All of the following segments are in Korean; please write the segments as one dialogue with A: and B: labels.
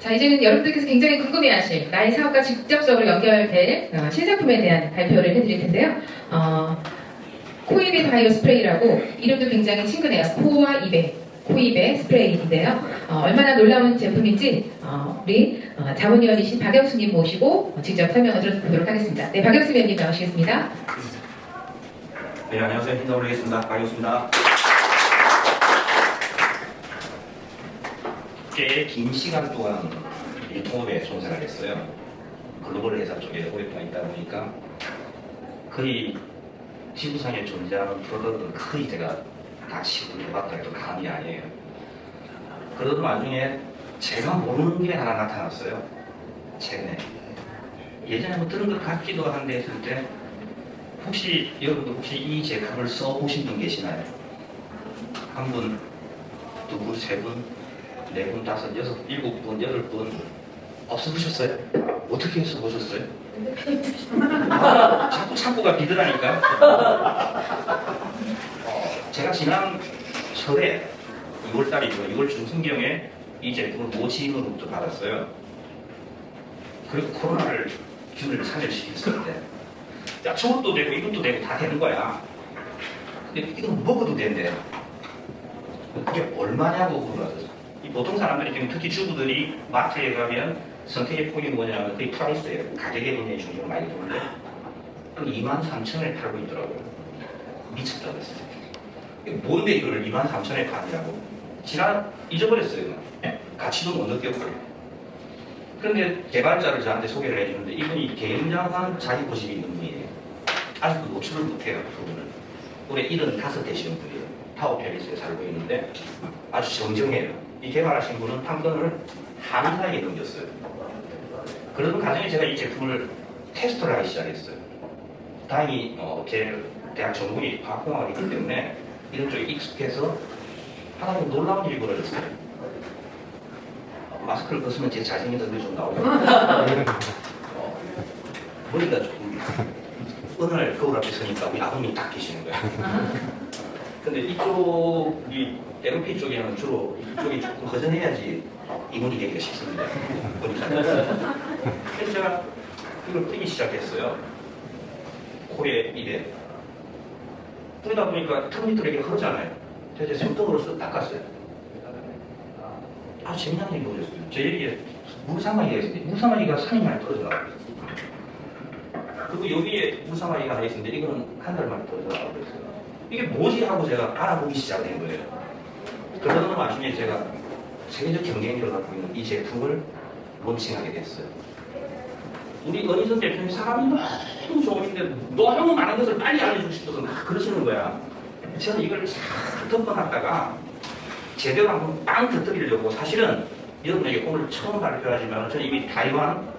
A: 자, 이제는 여러분들께서 굉장히 궁금해하실 나의 사업과 직접적으로 연결될 신제품에 대한 발표를 해드릴 텐데요. 코입의 바이오 스프레이라고 이름도 굉장히 친근해요. 코와 입에, 코입의 스프레이인데요. 얼마나 놀라운 제품인지 우리 자문위원이신 박영수님 모시고 직접 설명을 들어보도록 하겠습니다. 네, 박영수 위원님 나오시겠습니다.
B: 네, 안녕하세요. 인사드리겠습니다. 박영수입니다. 꽤 긴 시간 동안 유통업에 종사를 했어요. 글로벌 회사 쪽에 오랫동안 있다 보니까 거의 지구상에 존재하는 프로덕트는 거의 제가 다 시도해봤다 해도 감이 아니에요. 그러던 와중에 제가 모르는 게 하나 나타났어요. 최근에. 예전에 뭐 들은 것 같기도 한데 했을 때 혹시 여러분들 혹시 이 제품을 써보신 분 계시나요? 한 분, 두 분, 세 분, 네 분, 다섯, 여섯, 일곱 분, 여덟 분 없어보셨어요? 어떻게 써보셨어요? 자꾸 창고가 비더라니까. 제가 지난 설에 2월달이죠. 2월 중순경에 이 제품을 모집으로부터 받았어요. 그리고 코로나를 균을 사절시켰을 때, 야, 저것도 되고 이것도 되고 다 되는 거야. 근데 이건 먹어도 된대. 그게 얼마냐고 물어봤어요. 이 보통 사람들이 지금 특히 주부들이 마트에 가면 선택의 폭이 뭐냐면 그게 프라이스예요. 가격의 분야에 중심을 많이 두는데 23,000원에 팔고 있더라고요. 미쳤다고 그랬어요. 뭔데 이걸 23,000원에 파느냐고. 잊어버렸어요. 가치도 못 느꼈고. 그런데 개발자를 저한테 소개를 해주는데 이분이 굉장한 자기 고집이 있는 분이에요. 아직도 노출을 못해요. 그분을. 올해 75 되시는 분이에요. 타워 팰리스에 살고 있는데 아주 정정해요. 이 개발하신 분은 판권을 한사에게 넘겼어요. 그런 과정에 제가 이 제품을 테스트를 하기 시작했어요. 다행히 제 대학 전공이 화학공학이기 때문에 이런 쪽에 익숙해서 하나 좀 놀라운 일이 벌어졌어요. 마스크를 벗으면 제 잘생긴 얼굴이 좀 나오고 머리가 조금 어느 날 거울 앞에 서니까 우리 아버님이 딱 계시는 거야. 근데 이쪽이 LP 쪽에는 주로 이쪽이 조금 허전해야지 이문이 되기가 쉽습니다. 보니까. 그래서 제가 이걸 뿌리기 시작했어요. 코에 입에 뿌리다 보니까 턱밑으로 이렇게 흐르잖아요. 제가 제 손등으로 닦았어요. 아주 재미난 얘기 보셨어요. 제 여기에 물사마귀가 있는데 물사마귀가 산이 많이 떨어져 나와요. 그리고 여기에 물사마귀가 하나 있는데 이거는 한 달 만에 떨어져 나오고 있어요. 이게 뭐지 하고 제가 알아보기 시작된 거예요. 그러던 와중에 제가 세계적 경쟁력을 갖고 있는 이 제품을 론칭하게 됐어요. 우리 어니선 대표님 사람이 너무 좋으신데 너무 많은 것을 빨리 알려주고 싶어서 막 그러시는 거야. 저는 이걸 잘 덮어놨다가 제대로 한번 빵 터뜨리려고 사실은 여러분에게 오늘 처음 발표하지만 저는 이미 타이완,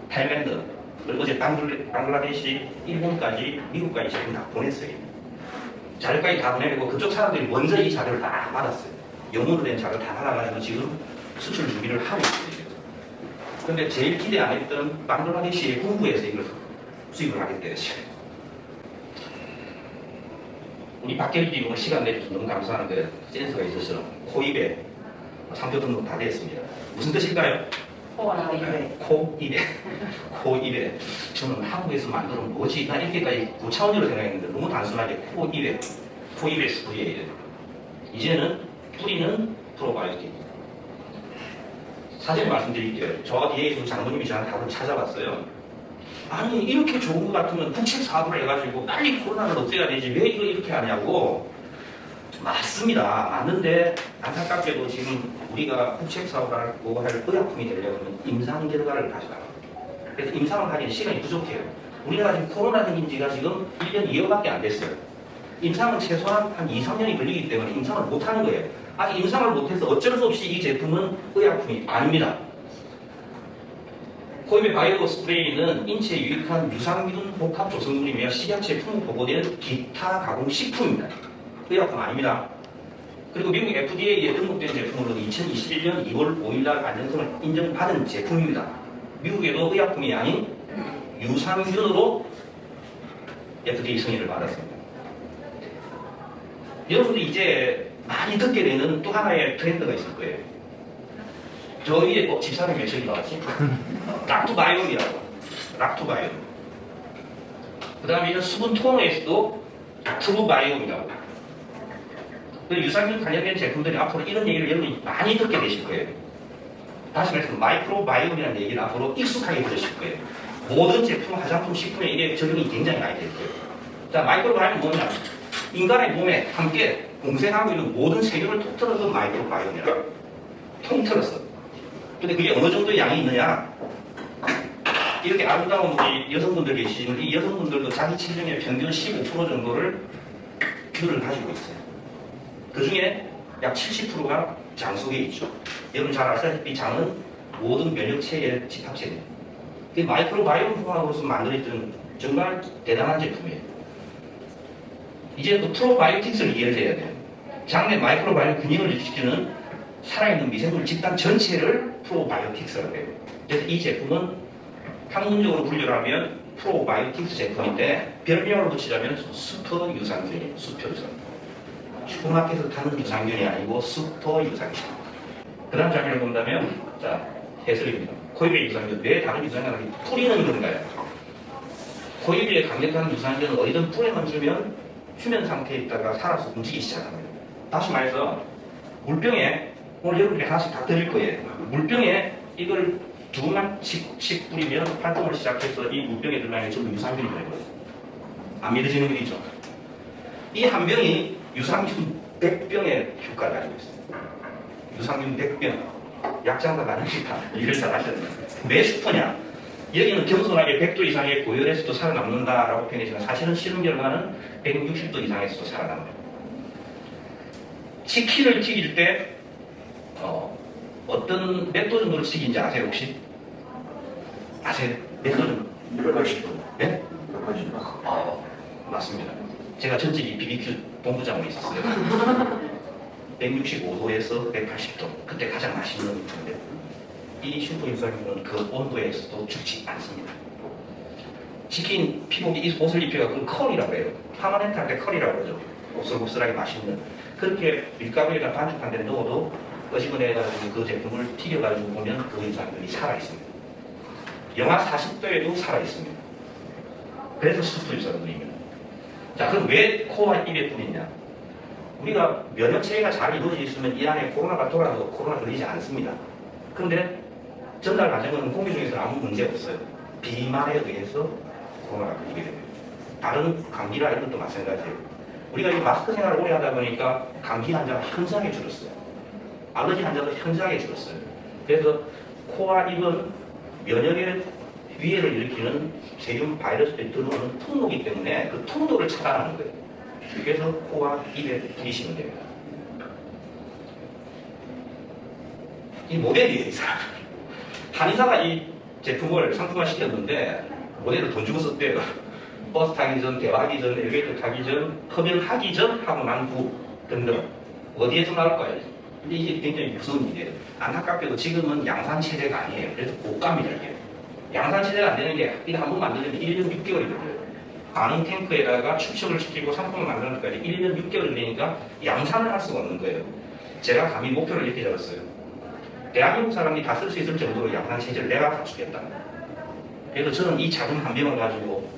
B: 타일랜드, 그리고 어제 방글라데시, 일본까지, 미국까지 제품 다 보냈어요. 자료까지 다 보내고 그쪽 사람들이 먼저 이 자료를 다 받았어요. 영어로 된 자료를 다 받아가지고 지금 수출 준비를 하고 있어요. 그런데 제일 기대 안 했던 방글라데시의 군부에서 이걸 수입을 하게 되었어요. 우리 박결기 오늘 시간 내주셔서 너무 감사한데 센서가 있어서 코, 입에 상표 등록 다 됐습니다. 무슨 뜻일까요? 코, 입에. 코, 입에. 저는 한국에서 만들면 뭐지? 난 이렇게까지 9차원으로 생각했는데 너무 단순하게 코, 입에. 코, 입에 스프레이예요. 이제는 뿌리는 프로바이오틱. 사실 말씀드릴게요. 저 뒤에 있는 장모님이 저한테 답을 찾아봤어요. 아니 이렇게 좋은 것 같으면 국책 사업을 해가지고 빨리 코로나를 없애야 되지 왜 이거 이렇게 하냐고. 맞습니다. 맞는데 안타깝게도 지금 우리가 국책 사업을 하고 할 의약품이 되려면 임상 결과를 가져가요. 그래서 임상을 하기엔 시간이 부족해요. 우리나라 지금 코로나 생긴 지가 지금 1년 2년밖에 안 됐어요. 임상은 최소한 한 2, 3년이 걸리기 때문에 임상을 못하는 거예요. 아직 임상을 못해서 어쩔 수 없이 이 제품은 의약품이 아닙니다. 코입의 바이오 스프레이는 인체에 유익한 유산균 복합 조성물이며 식약처에 풍부 보고된 기타 가공 식품입니다. 의약품 아닙니다. 그리고 미국 FDA에 등록된 제품으로 2021년 2월 5일날 안전성을 인정받은 제품입니다. 미국에도 의약품이 아닌 유산균으로 FDA 승인을 받았습니다. 여러분들 이제 많이 듣게 되는 또 하나의 트렌드가 있을 거예요. 저 위에 집사람이 몇 척이 나왔지? 락토바이옴이라고. 락토바이옴. 그 다음에 이런 수분 토너에서도 락토바이옴이라고. 유산균 관련된 제품들이 앞으로 이런 얘기를 여러분이 많이 듣게 되실 거예요. 다시 말해서 마이크로바이옴이라는 얘기를 앞으로 익숙하게 들으실 거예요. 모든 제품, 화장품, 식품에 이게 적용이 굉장히 많이 될 거예요. 자, 마이크로바이옴은 뭐냐? 인간의 몸에 함께 공생하고 있는 모든 세균을 통틀어서 마이크로바이옴이라. 통틀어서. 근데 그게 어느 정도의 양이 있느냐? 이렇게 아름다운 우리 여성분들 계시지만 이 여성분들도 자기 체중의 평균 15% 정도를 균을 가지고 있어요. 그 중에 약 70%가 장 속에 있죠. 여러분 잘 아시다시피 장은 모든 면역체의 집합체입니다. 그 마이크로바이옴 공학으로서 만들어진 정말 대단한 제품이에요. 이제 또 프로바이오틱스를 이해를 해야 돼요. 장 내 마이크로바이옴 균형을 지키는 살아있는 미생물 집단 전체를 프로바이오틱스라고 해요. 그래서 이 제품은 학문적으로 분류를 하면 프로바이오틱스 제품인데 별명으로 붙이자면 슈퍼 유산균이에요. 슈퍼 유산균. 슈퍼마켓에서 파는 유산균이 아니고 슈퍼 유산균. 그 다음 장면을 본다면 자 해설입니다. 코이비의 유산균, 왜 다른 유산균이 뿌리는 건가요? 코이비의 강력한 유산균은 어디든 뿌리만 주면 휴면 상태에 있다가 살아서 움직이기 시작합니다. 다시 말해서 물병에 오늘 여러분께 하나씩 다 드릴 거예요. 물병에 이걸 두 마씩씩 뿌리면 활동을 시작해서 이 물병에 들어가는 전부 유산균이 되는 거예요. 안 믿어지는 일이죠. 이 한 병이 유산균 100병의 효과를 가지고 있어요. 유산균 100병. 약장사가 아닙니다. 일을 잘 하셨네요. 왜 슈퍼냐? 여기는 겸손하게 100도 이상의 고열에서도 살아남는다라고 표현했지만 사실은 실험 결과는 160도 이상에서도 살아남아요. 치킨을 튀길 때 어떤 몇 도 정도로 튀긴지 아세요 혹시? 아세요? 몇 도 정도?
C: 180도.
B: 네?
C: 180도.
B: 맞습니다. 제가 전직이 BBQ 본부장으로 있었어요. 165도에서 180도. 그때 가장 맛있는 건데 이 슈퍼 유산균은 그 온도에서도 죽지 않습니다. 치킨 피복이 옷을 입혀가 그 컬이라고 해요. 파마넨트 할 때 컬이라고 그러죠. 곱슬곱슬하게 맛있는. 그렇게 밀가루에다 반죽한 데 넣어도 끄집어내가지고 그 제품을 튀겨가지고 보면 그 유산균이 살아있습니다. 영하 40도에도 살아있습니다. 그래서 슈퍼 유산균입니다. 자, 그럼 왜 코와 입에 뿌리냐? 우리가 면역체계가 잘 이루어져 있으면 이 안에 코로나가 돌아도 코로나 걸리지 않습니다. 그런데 전달 과정은 공기 중에서 아무 문제 없어요. 비말에 의해서 코로나가 걸리게 됩니다. 다른 감기나 이런 것도 마찬가지예요. 우리가 이 마스크 생활을 오래 하다 보니까 감기 환자가 현저하게 줄었어요. 알러지 환자도 현저하게 줄었어요. 그래서 코와 입은 면역의 위해를 일으키는 세균 바이러스들이 들어오는 통로이기 때문에 그 통로를 차단하는 거예요. 그래서 코와 입에 뿌리시면 됩니다. 이 모델이에요, 이 사람. 한의사가 이 제품을 상품화 시켰는데 모델을 돈 주고 썼대요. 버스 타기 전, 대화하기 전, 엘리베이터 타기 전, 흡연하기 전, 하고 난 후 등등. 어디에서 나올까요? 근데 이게 굉장히 무서운 일이에요. 안타깝게도 지금은 양산 체제가 아니에요. 그래서 고가입니다, 이게. 양산 체제가 안 되는 게 이거 한 번 만들려면 1년 6개월이 걸려요. 반응 탱크에다가 축적을 시키고 상품을 만드는 데까지 1년 6개월이 되니까 양산을 할 수가 없는 거예요. 제가 감히 목표를 이렇게 잡았어요. 대한민국 사람이 다 쓸 수 있을 정도로 양산 체제를 내가 갖추겠다. 그래서 저는 이 작은 한 병을 가지고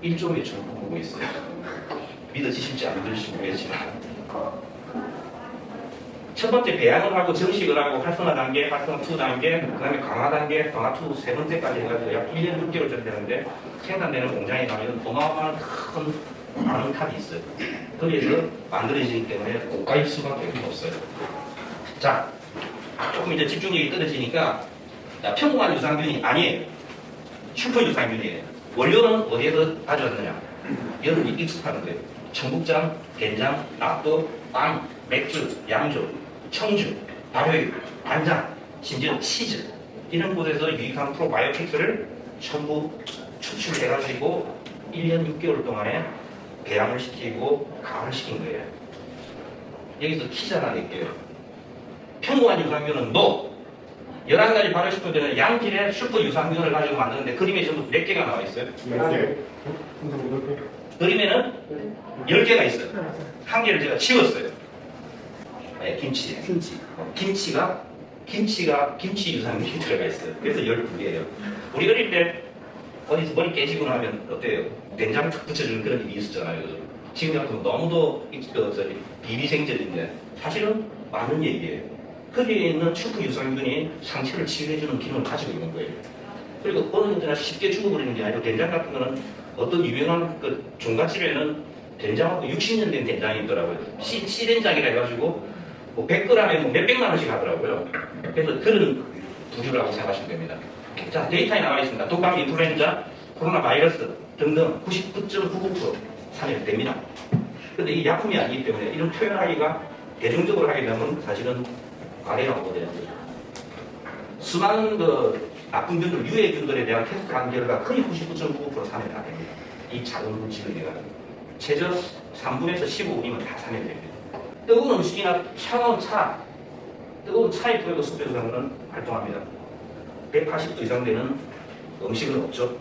B: 1조 매출을 보고 있어요. 믿어지실지 안 믿으실지 모르겠지만. 첫 번째 배양을 하고 정식을 하고 활성화 단계, 활성화 2 단계, 그 다음에 강화 단계, 강화 2 세 번째까지 해가지고 약 1년 6개월 정도 되는데 생산되는 공장에 가면 어마어마한 큰 반응 탑이 있어요. 거기에서 만들어지기 때문에 고가일 수밖에 없어요. 자, 조금 이제 집중력이 떨어지니까 평범한 유산균이 아니에요. 슈퍼 유산균이에요. 원료는 어디에서 가져왔느냐? 여러분이 익숙한 거예요. 청국장, 된장, 납도, 빵, 맥주, 양주, 청주, 발효유, 간장, 심지어 치즈 이런 곳에서 유익한 프로바이오틱스를 전부 추출해가지고 1년 6개월 동안에 배양을 시키고 강화를 시킨 거예요. 여기서 퀴즈 하나 낼게요. 평범한 유산균은 NO. 11가지 발효식품들은 양질의 슈퍼 유산균을 가지고 만드는데 그림에 전부 몇 개가 나와 있어요?
C: 10개.
B: 그림에는 10개가 있어요. 한 개를 제가 지웠어요. 네, 김치. 김치가 김치 유산균이 들어가 있어요. 그래서 12개예요. 우리 어릴 때 어디서 머리 깨지고 나면 어때요? 된장 툭 붙여주는 그런 일이 있었잖아요. 지금 같은 너무도 비위생적인데 사실은 맞는 얘기예요. 거기에 있는 축구 유산균이 상체를 치유해주는 기능을 가지고 있는 거예요. 그리고 어느 정도나 쉽게 죽어버리는 게 아니고 된장 같은 거는 어떤 유명한 그 종갓집에는 된장하고 60년 된 된장이 있더라고요. 씨된장이라 해가지고 뭐 100g에 뭐 몇백만 원씩 하더라고요. 그래서 그런 부류라고 생각하시면 됩니다. 자, 데이터에 나와 있습니다. 독감, 인플루엔자, 코로나 바이러스 등등 99.99% 살해됩니다. 근데 이 약품이 아니기 때문에 이런 표현하기가 대중적으로 하게 되면 사실은 과대라고 보는 거죠. 수많은 그 나쁜 균들, 유해균들에 대한 테스트한 결과 거의 99.99% 살해가 됩니다. 이 작은 물질을 내가지고 최저 3분에서 15분이면 다 살해됩니다. 뜨거운 음식이나 차가운 차, 뜨거운 차에 뿌려도 숲에서는 활동합니다. 180도 이상 되는 음식은 없죠.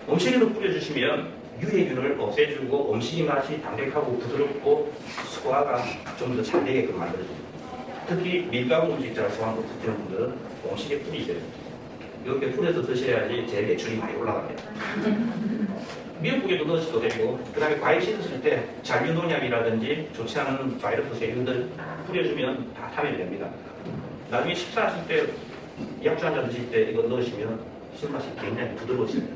B: 음식에도 뿌려주시면 유해균을 없애주고 음식이 맛이 담백하고 부드럽고 소화가 좀 더 잘 되게끔 만들어줍니다. 특히 밀가루 음식 잘 소화하고 드시는 분들은 음식에 뿌리세요. 이렇게 뿌려서 드셔야지 제 매출이 많이 올라갑니다. 미역국에도 넣으셔도 되고, 그 다음에 과일 씻으실 때 잔류농약이라든지 좋지 않은 바이러스 세균들 뿌려주면 다 타멸이 됩니다. 나중에 식사하실 때 약주 한잔 드실 때 이거 넣으시면 술맛이 굉장히 부드러워집니다.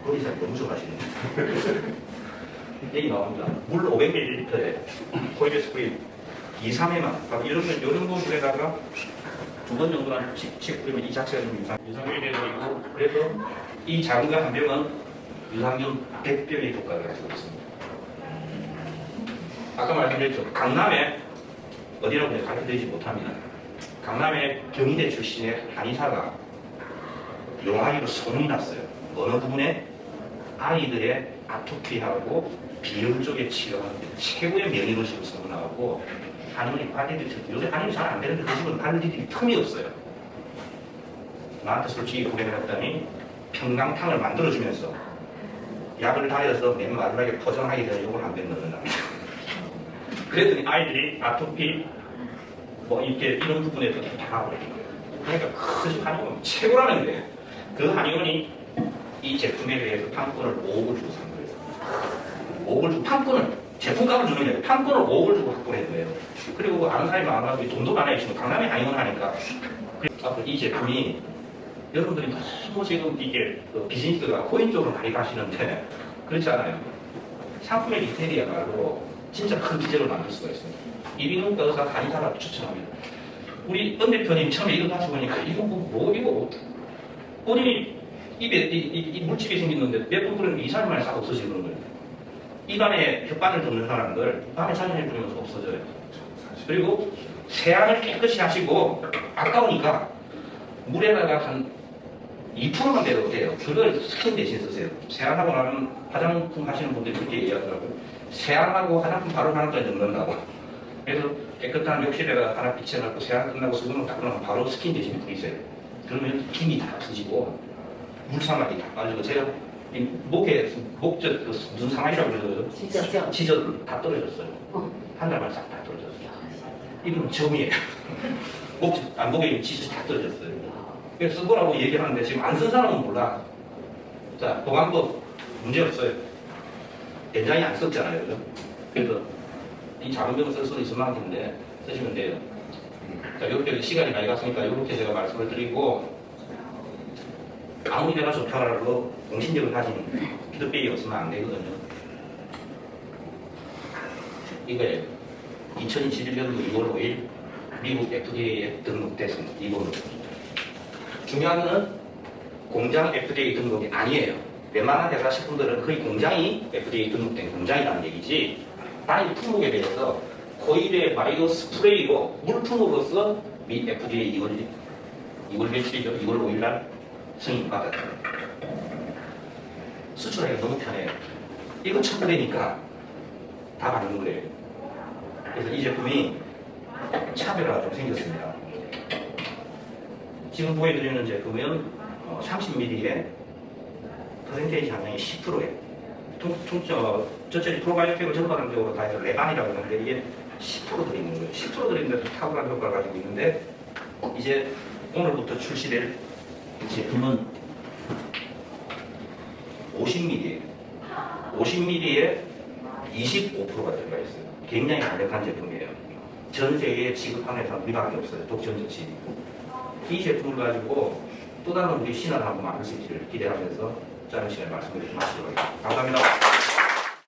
B: 거기서 너무 좋아하시네요. 얘기 나옵니다. 물 500ml에 코이베 스프레이 2, 3회만 이런 정도 물에다가 2번 정도만 씩 뿌리면 이 자체가 좀 유산균이 되어 있고, 그래서 이 작은 거 한 병은 유산균 100병의 효과를 가지고 있습니다. 아까 말씀드렸죠. 강남에 어디라고 가르쳐드리지 못합니다. 강남에 경희대 출신의 한의사가 용하기로 소문이 났어요. 어느 부분에 아이들의 아토피하고 비염 쪽에 치료하는 데 최고의 명의로식으로 소문나고 한의원이 관리들이 요새 한의원이 잘 안 되는데 그 집은 관리들이 틈이 없어요. 나한테 솔직히 고백을 했더니 평강탕을 만들어주면서 약을 달여서 맨 마지막에 포장하게 되는 요걸 한 병 넣는다. 그랬더니 아이들이 아토피 뭐 이렇게 이런 부분에서 다 나와버리는 거예요. 그러니까 그 집 한의원 최고라는 거예요. 그 한의원이 이 제품에 대해서 판권을 5억을 주고 산 거예요. 5억을 주고 판권을 제품값을 주는 게 아니라 판권을 5억을 주고 확보한 거예요. 그리고 그 아는 사람이 많아가지고 돈도 많아지시면 강남에 한의원 하니까 앞으로 이 제품이 여러분들이 너무 지금 이게 비즈니스가 코인 쪽으로 많이 가시는데 그렇지 않아요. 상품의 리테일이야 말고 진짜 큰 기재를 만들 수가 있습니다. 이비인후과 의사 한의사가 추천합니다. 우리 은 대표님 처음에 이거 가지고 보니까 이거 이거 본인이 입에 이 물집이 생겼는데 몇 번 뿌리면 2, 3일 만에 싹 없어지는 거예요. 입안에 혓바늘 덮는 사람들 밤에 자연에 뿌리면서 없어져요. 그리고 세안을 깨끗이 하시고 아까우니까 물에다가 한 2%만 내도 돼요. 그걸 스킨 대신 쓰세요. 세안하고 나면 화장품 하시는 분들이 그렇게 얘기하더라고요. 세안하고 화장품 바로 하나까지 넣는다고. 그래서 깨끗한 욕실에다가 하나 비춰놓고 세안 끝나고 수건을 닦고 나면 바로 스킨 대신 뿌리세요. 그러면 김이 다 없어지고 물사막이 다 빠지고 제가 이 목에 목젖 그 무슨 상하이라고 그러죠? 지저 다 떨어졌어요. 한 달 만에 싹 다 떨어졌어요. 이건 점이에요. 목에 지저 다 떨어졌어요. 그래서 쓴 거라고 얘기하는데 지금 안 쓴 사람은 몰라. 자, 보관법 문제 없어요. 된장이 안 썼잖아요. 그죠? 그래서 이 작은 병을 쓸 수도 있을 만큼인데 쓰시면 돼요. 자, 이렇게 시간이 많이 갔으니까 이렇게 제가 말씀을 드리고 아무리 내가 좋다라고 공신력을 가진 피드백이 없으면 안 되거든요. 이거예요. 2021년도 2월 5일 미국 FDA에 등록됐습니다. 이거는 중요한 거는 공장 FDA 등록이 아니에요. 웬만한 회사 식품들은 거의 공장이 FDA 등록된 공장이라는 얘기지 단일 품목에 대해서 코일의 마이오 스프레이로 물품으로서 미 FDA 2월 며칠이죠? 2월 5일 날 승인받았어요. 수출하기가 너무 편해요. 이거 첨부되니까 다 받는 거예요. 그래서 이 제품이 차별화가 좀 생겼습니다. 지금 보여드리는 제품은 30ml에 퍼센테이지 함량이 10%예요. 전체 프로바이오틱을 전반적으로 다 해서 레반이라고 하는데 이게 10% 들어있는 거예요. 10% 들어있는데도 탁월한 효과를 가지고 있는데 이제 오늘부터 출시될 제품은 50ml, 50ml에 25%가 들어가 있어요. 굉장히 강력한 제품이에요. 전 세계에 지급하는 회사는 우리밖에 없어요. 독점적시. 이 제품을 가지고 또 다른 우리 신화를 한번 만들 수 있기를 기대하면서 짧은 시간에 말씀을 드리도록 하겠습니다. 감사합니다.